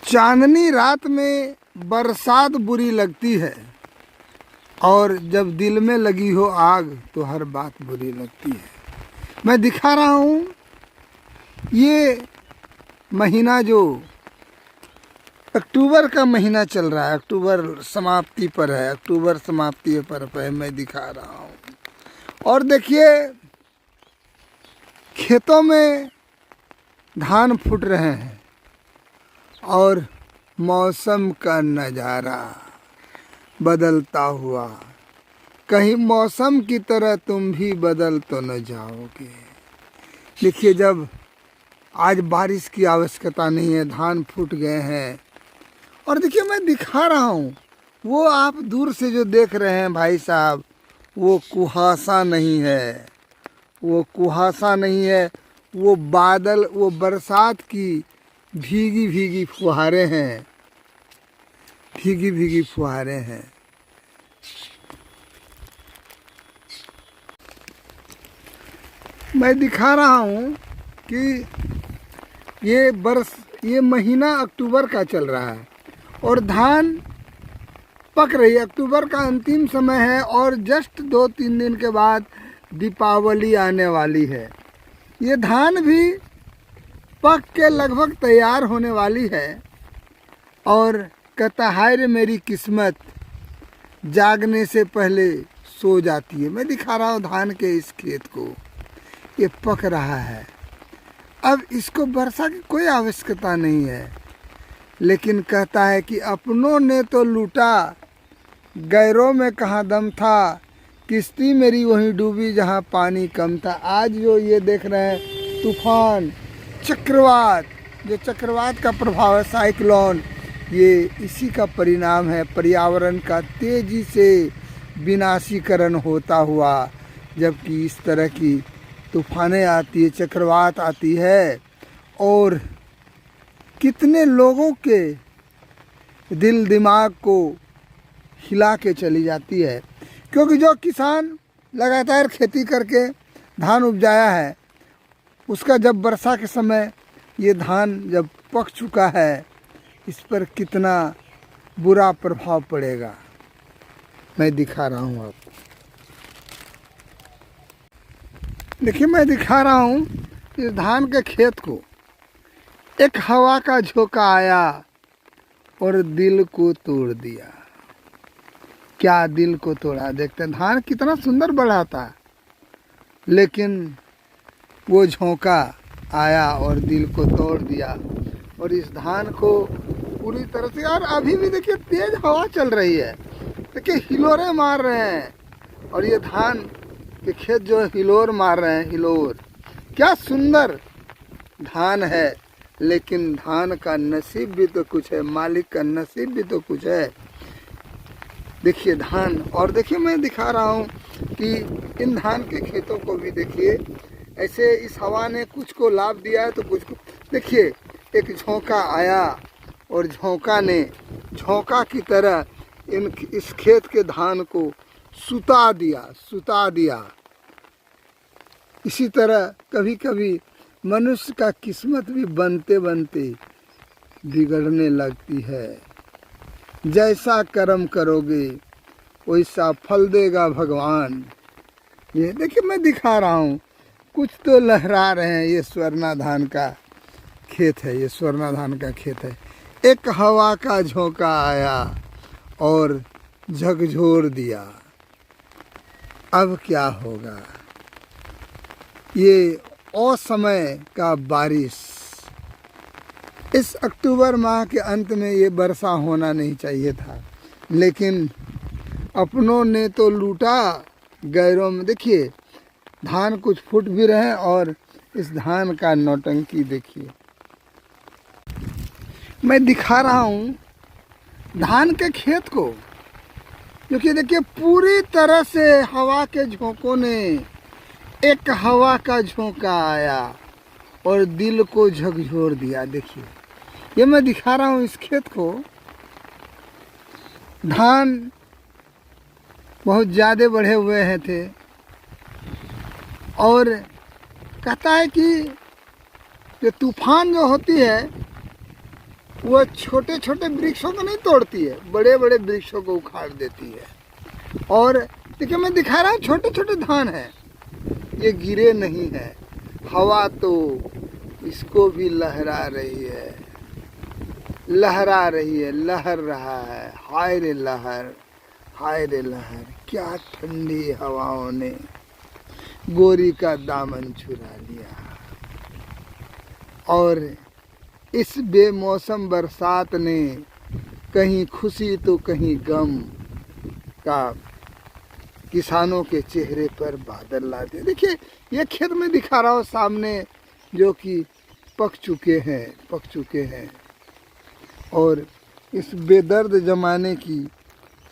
चांदनी रात में बरसात बुरी लगती है, और जब दिल में लगी हो आग तो हर बात बुरी लगती है। मैं दिखा रहा हूँ ये महीना जो अक्टूबर का महीना चल रहा है, अक्टूबर समाप्ति पर है, अक्टूबर समाप्ति पर मैं दिखा रहा हूँ। और देखिए खेतों में धान फूट रहे हैं और मौसम का नज़ारा बदलता हुआ, कहीं मौसम की तरह तुम भी बदल तो न जाओगे। देखिए जब आज बारिश की आवश्यकता नहीं है, धान फूट गए हैं। और देखिए मैं दिखा रहा हूँ, वो आप दूर से जो देख रहे हैं भाई साहब, वो कुहासा नहीं है, वो कुहासा नहीं है, वो बादल, वो बरसात की भीगी भीगी फुहारें हैं, भीगी भीगी फुहारें हैं। मैं दिखा रहा हूँ कि ये महीना अक्टूबर का चल रहा है और धान पक रही है। अक्टूबर का अंतिम समय है और जस्ट 2-3 दिन के बाद दीपावली आने वाली है। ये धान भी पक के लगभग तैयार होने वाली है और कहता हाय रे मेरी किस्मत, जागने से पहले सो जाती है। मैं दिखा रहा हूँ धान के इस खेत को, ये पक रहा है। अब इसको वर्षा की कोई आवश्यकता नहीं है, लेकिन कहता है कि अपनों ने तो लूटा, गैरों में कहाँ दम था, किश्ती मेरी वहीं डूबी जहाँ पानी कम था। आज जो ये देख रहे हैं तूफान, चक्रवात, जो चक्रवात का प्रभाव है, साइक्लोन, ये इसी का परिणाम है। पर्यावरण का तेजी से विनाशीकरण होता हुआ, जबकि इस तरह की तूफानें आती है, चक्रवात आती है और कितने लोगों के दिल दिमाग को हिला के चली जाती है। क्योंकि जो किसान लगातार खेती करके धान उपजाया है, उसका जब वर्षा के समय ये धान जब पक चुका है, इस पर कितना बुरा प्रभाव पड़ेगा मैं दिखा रहा हूँ आपको। देखिए मैं दिखा रहा हूँ इस धान के खेत को। एक हवा का झोंका आया और दिल को तोड़ दिया। क्या दिल को तोड़ा? देखते हैं धान कितना सुंदर बढ़ा था, लेकिन वो झोंका आया और दिल को तोड़ दिया और इस धान को पूरी तरह से। और अभी भी देखिए तेज हवा चल रही है, देखिए हिलोरे मार रहे हैं और ये धान के खेत जो हिलोर मार रहे हैं, हिलोर। क्या सुंदर धान है, लेकिन धान का नसीब भी तो कुछ है, मालिक का नसीब भी तो कुछ है। देखिए धान, और देखिए मैं दिखा रहा हूँ कि इन धान के खेतों को भी देखिए, ऐसे इस हवा ने कुछ को लाभ दिया है तो कुछ को। देखिए एक झोंका आया और झोंका ने झोंका की तरह इस खेत के धान को सुता दिया। इसी तरह कभी कभी मनुष्य का किस्मत भी बनते बनते बिगड़ने लगती है। जैसा कर्म करोगे वैसा फल देगा भगवान। ये देखिए मैं दिखा रहा हूँ, कुछ तो लहरा रहे हैं। ये स्वर्णा धान का खेत है, ये स्वर्णा धान का खेत है। एक हवा का झोंका आया और झकझोर दिया। अब क्या होगा? ये असमय का बारिश, इस अक्टूबर माह के अंत में ये वर्षा होना नहीं चाहिए था, लेकिन अपनों ने तो लूटा, गैरों में। देखिए धान कुछ फूट भी रहे और इस धान का नौटंकी देखिए। मैं दिखा रहा हूँ धान के खेत को, क्योंकि देखिए पूरी तरह से हवा के झोंकों ने, एक हवा का झोंका आया और दिल को झकझोर दिया। देखिए ये मैं दिखा रहा हूँ इस खेत को। धान बहुत ज़्यादा बढ़े हुए हैं थे और कहता है कि ये तूफान जो होती है वो छोटे छोटे वृक्षों को नहीं तोड़ती है, बड़े बड़े वृक्षों को उखाड़ देती है। और देखिए मैं दिखा रहा हूँ, छोटे छोटे धान है, ये गिरे नहीं है। हवा तो इसको भी लहरा रही है, लहरा रही है, लहर रहा है। हाय रे लहर, हाय रे लहर, क्या ठंडी हवाओं ने गोरी का दामन चुरा लिया। और इस बेमौसम बरसात ने कहीं खुशी तो कहीं गम का किसानों के चेहरे पर बादल ला दिए। देखिए ये खेत में दिखा रहा हूँ सामने, जो कि पक चुके हैं। और इस बेदर्द ज़माने की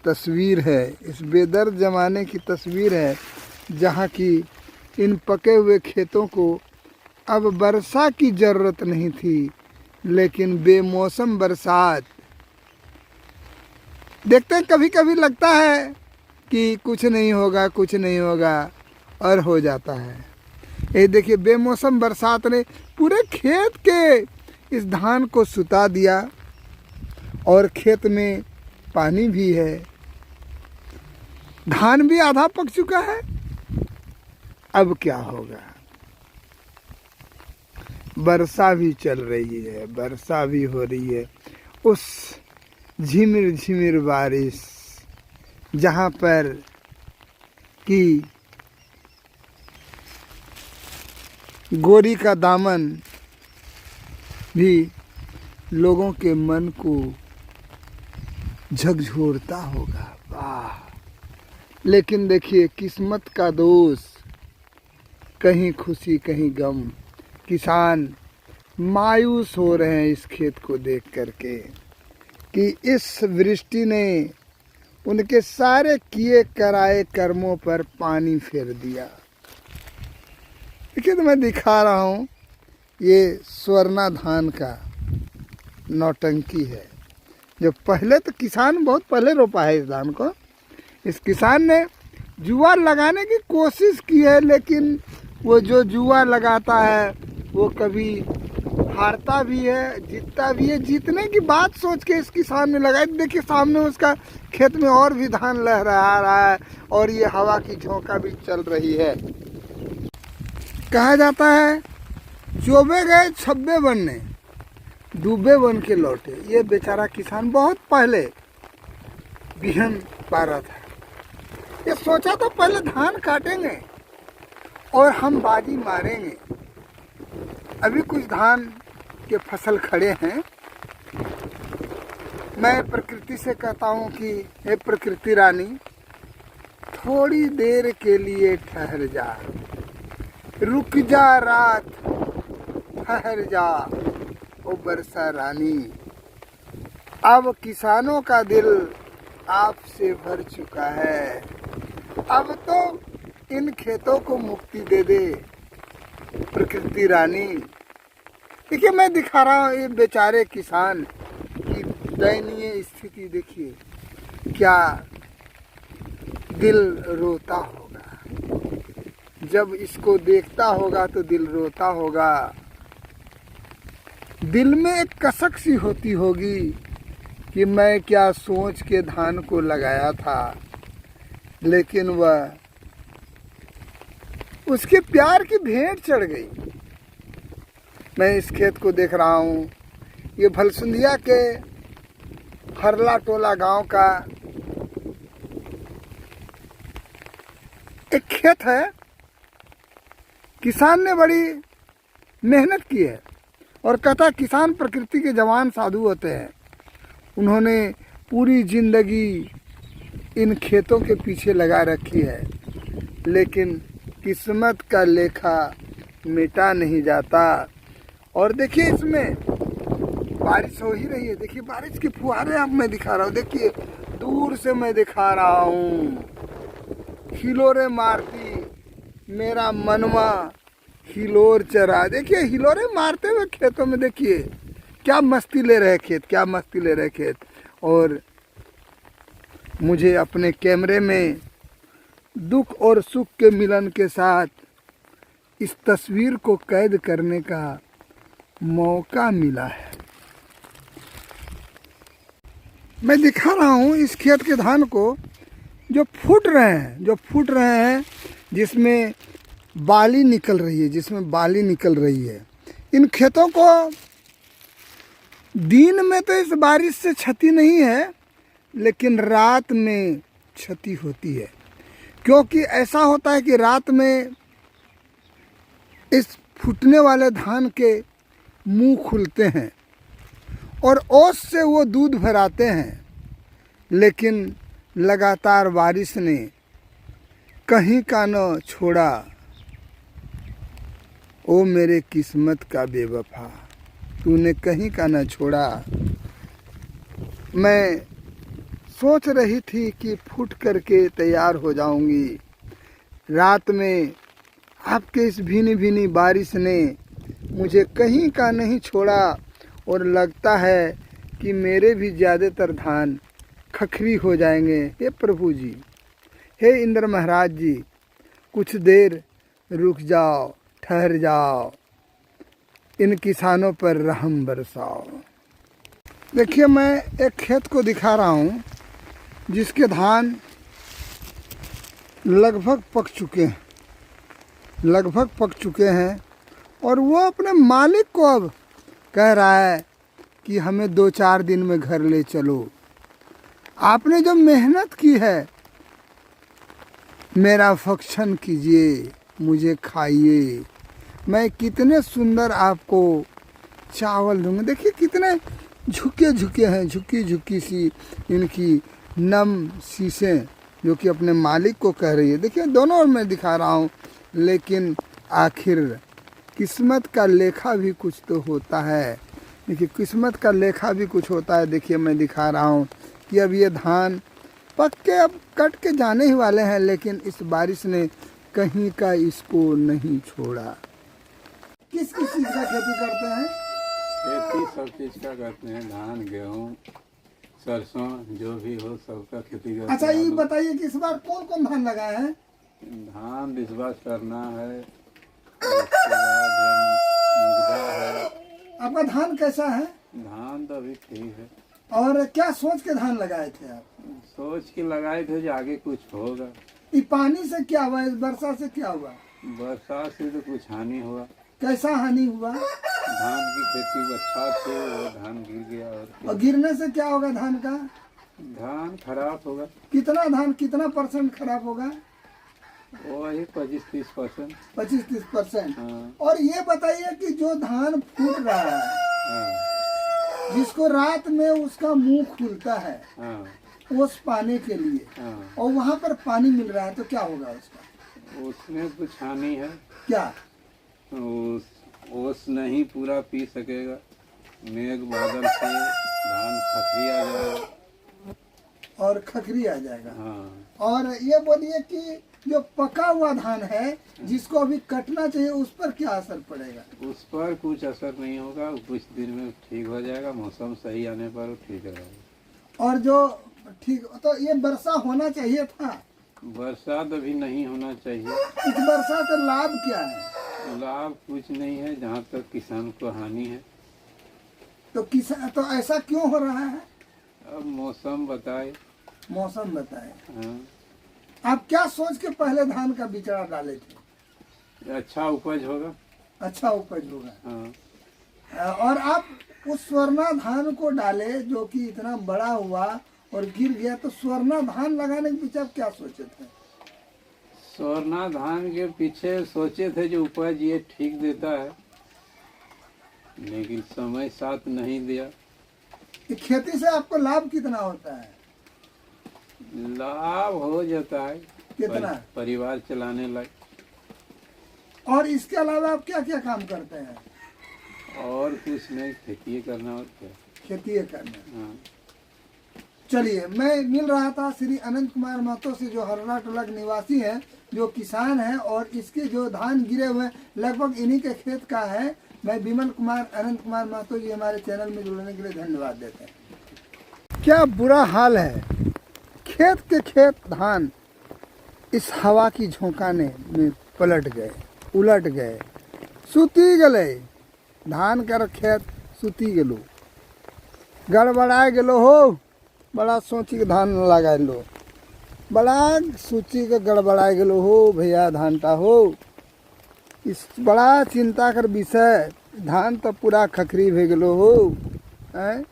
तस्वीर है, इस बेदर्द ज़माने की तस्वीर है, जहाँ की इन पके हुए खेतों को अब वर्षा की ज़रूरत नहीं थी, लेकिन बेमौसम बरसात। देखते हैं कभी कभी लगता है कि कुछ नहीं होगा, कुछ नहीं होगा, और हो जाता है। ये देखिए बेमौसम बरसात ने पूरे खेत के इस धान को सुता दिया, और खेत में पानी भी है, धान भी आधा पक चुका है। अब क्या होगा? वर्षा भी चल रही है, वर्षा भी हो रही है, उस झिमिर झिमिर बारिश, जहाँ पर कि गोरी का दामन भी लोगों के मन को झकझोरता होगा। वाह! लेकिन देखिए किस्मत का दोष, कहीं खुशी कहीं गम। किसान मायूस हो रहे हैं इस खेत को देख करके कि इस वृष्टि ने उनके सारे किए कराए कर्मों पर पानी फेर दिया। देखिए तो मैं दिखा रहा हूँ, ये स्वर्णा धान का नौटंकी है, जो पहले तो किसान बहुत पहले रोपा है इस धान को। इस किसान ने जुआ लगाने की कोशिश की है, लेकिन वो जो जुआ लगाता है वो कभी हारता भी है, जीतता भी है। जीतने की बात सोच के इस किसान ने लगाई। देखिए सामने उसका खेत में और भी धान लहरा रहा है, और ये हवा की झोंका भी चल रही है। कहा जाता है चोबे गए छब्बे बनने, डूबे बन के लौटे। ये बेचारा किसान बहुत पहले बिहन पा रहा था। ये सोचा था पहले धान काटेंगे और हम बाजी मारेंगे। अभी कुछ धान के फसल खड़े हैं। मैं प्रकृति से कहता हूँ कि हे प्रकृति रानी, थोड़ी देर के लिए ठहर जा, रुक जा रात, ठहर जा ओ बरसा रानी। अब किसानों का दिल आपसे भर चुका है, अब तो इन खेतों को मुक्ति दे दे प्रकृति रानी। देखिए मैं दिखा रहा हूँ ये बेचारे किसान की दयनीय स्थिति। देखिए क्या दिल रोता होगा, जब इसको देखता होगा तो दिल रोता होगा। दिल में एक कसक सी होती होगी कि मैं क्या सोच के धान को लगाया था, लेकिन वह उसके प्यार की भेंट चढ़ गई। मैं इस खेत को देख रहा हूँ, ये भलसुंदिया के हरला टोला गांव का एक खेत है। किसान ने बड़ी मेहनत की है, और कहता किसान प्रकृति के जवान साधु होते हैं। उन्होंने पूरी जिंदगी इन खेतों के पीछे लगा रखी है, लेकिन किस्मत का लेखा मिटा नहीं जाता। और देखिए इसमें बारिश हो ही रही है। देखिए बारिश की फुहारे अब मैं दिखा रहा हूँ। देखिए दूर से मैं दिखा रहा हूँ, हिलोरे मारती मेरा मनवा हिलोर चरा। देखिए हिलोरे मारते हुए खेतों में देखिए क्या मस्ती ले रहे खेत, क्या मस्ती ले रहे खेत। और मुझे अपने कैमरे में दुख और सुख के मिलन के साथ इस तस्वीर को कैद करने का मौका मिला है। मैं दिखा रहा हूँ इस खेत के धान को जो फूट रहे हैं, जिसमें बाली निकल रही है। इन खेतों को दिन में तो इस बारिश से क्षति नहीं है, लेकिन रात में क्षति होती है। क्योंकि ऐसा होता है कि रात में इस फूटने वाले धान के मुंह खुलते हैं और ओस से वो दूध भराते हैं, लेकिन लगातार बारिश ने कहीं का न छोड़ा। ओ मेरे किस्मत का बेवफा, तूने कहीं का न छोड़ा। मैं सोच रही थी कि फूट करके तैयार हो जाऊंगी, रात में आपके इस भीनी भीनी बारिश ने मुझे कहीं का नहीं छोड़ा और लगता है कि मेरे भी ज़्यादातर धान खखरी हो जाएंगे। हे प्रभु जी, हे इंद्र महाराज जी, कुछ देर रुक जाओ, ठहर जाओ, इन किसानों पर रहम बरसाओ। देखिए, मैं एक खेत को दिखा रहा हूँ जिसके धान लगभग पक चुके हैं और वो अपने मालिक को अब कह रहा है कि हमें 2-4 दिन में घर ले चलो। आपने जो मेहनत की है, मेरा भक्षण कीजिए, मुझे खाइए, मैं कितने सुंदर आपको चावल दूंगा। देखिए कितने झुके हैं, झुकी सी इनकी नम शीशें, जो कि अपने मालिक को कह रही है। देखिए दोनों ओर मैं दिखा रहा हूँ, लेकिन आखिर किस्मत का लेखा भी कुछ तो होता है। देखिए किस्मत का लेखा भी कुछ होता है। देखिए मैं दिखा रहा हूँ कि अब ये धान पक के अब कट के जाने ही वाले हैं, लेकिन इस बारिश ने कहीं का इसको नहीं छोड़ा। किस चीज़ का खेती करते हैं? खेती सब चीज़ का करते हैं, धान, गेहूँ, सरसों, जो भी हो सबका खेती करते हैं। अच्छा ये बताइए कि इस बार कौन कौन धान लगाए हैं? धान इस बार करना है, उसके बाद मुगदा है। आपका धान कैसा है? धान तो अभी ठीक है। और क्या सोच के धान लगाए थे आप? सोच के लगाए थे जो आगे कुछ होगा। ये पानी से क्या हुआ, इस वर्षा से क्या हुआ? बरसात से तो कुछ हानि हुआ। कैसा हानि हुआ? धान की खेती अच्छा थी, वो धान गिर गया। और गिरने से क्या होगा धान का? धान खराब होगा। कितना परसेंट खराब होगा? वही 25-30%। 25-30%। हाँ। और ये बताइए कि जो धान फूट रहा है, हाँ। जिसको रात में उसका मुंह खुलता है, हाँ। ओस पाने के लिए, हाँ। और वहाँ पर पानी मिल रहा है, तो क्या होगा उसका? उसमें कुछ हानि है। क्या? ओस नहीं पूरा पी सकेगा, मेघ बादल से धान खखरी आ जाएगा। और खखरी आ जाएगा। हाँ। और ये बोलिए कि जो पका हुआ धान है, जिसको अभी कटना चाहिए, उस पर क्या असर पड़ेगा? उस पर कुछ असर नहीं होगा, कुछ दिन में ठीक हो जाएगा। मौसम सही आने पर वो ठीक रहेगा। और जो ठीक, तो ये वर्षा होना चाहिए था। बरसात अभी नहीं होना चाहिए। इस वर्षा से लाभ क्या है? लाभ कुछ नहीं है, जहाँ तक किसान को हानि है। तो ऐसा क्यों हो रहा है? अब मौसम बताए। मौसम बताए। हाँ। आप क्या सोच के पहले धान का बिचड़ा डाले थे? अच्छा उपज होगा। अच्छा उपज होगा। हाँ। और आप उस स्वर्णा धान को डाले जो कि इतना बड़ा हुआ और गिर गया, तो स्वर्णा धान लगाने के पीछे आप क्या सोचे थे? स्वर्णा धान के पीछे सोचे थे जो उपज ये ठीक देता है, लेकिन समय साथ नहीं दिया। खेती से आपको लाभ कितना होता है? लाभ हो जाता है। कितना? परिवार चलाने लायक। और इसके अलावा आप क्या क्या काम करते हैं? और कुछ नहीं, खेती करना और क्या। खेती करना। हाँ। चलिए, मैं मिल रहा था श्री अनंत कुमार महतो से, जो हरला टोला के निवासी हैं, जो किसान हैं, और इसके जो धान गिरे हुए लगभग इन्हीं के खेत का है। मैं विमल कुमार, अनंत कुमार महतो जी हमारे चैनल में जुड़ने के लिए धन्यवाद देते हैं। क्या बुरा हाल है, खेत के खेत धान इस हवा की झोंकाने में पलट गए, उलट गए, सुती गए। धान कर खेत सुती गेलो, गड़बड़ा गेलो हो। बड़ा सोची के धान लगा लो, बड़ा सोची के गड़बड़ा गेलो हो भैया धानटा हो। इस बड़ा चिंता कर विषय, धान तो पूरा खखरी भे गेलो हो। हैं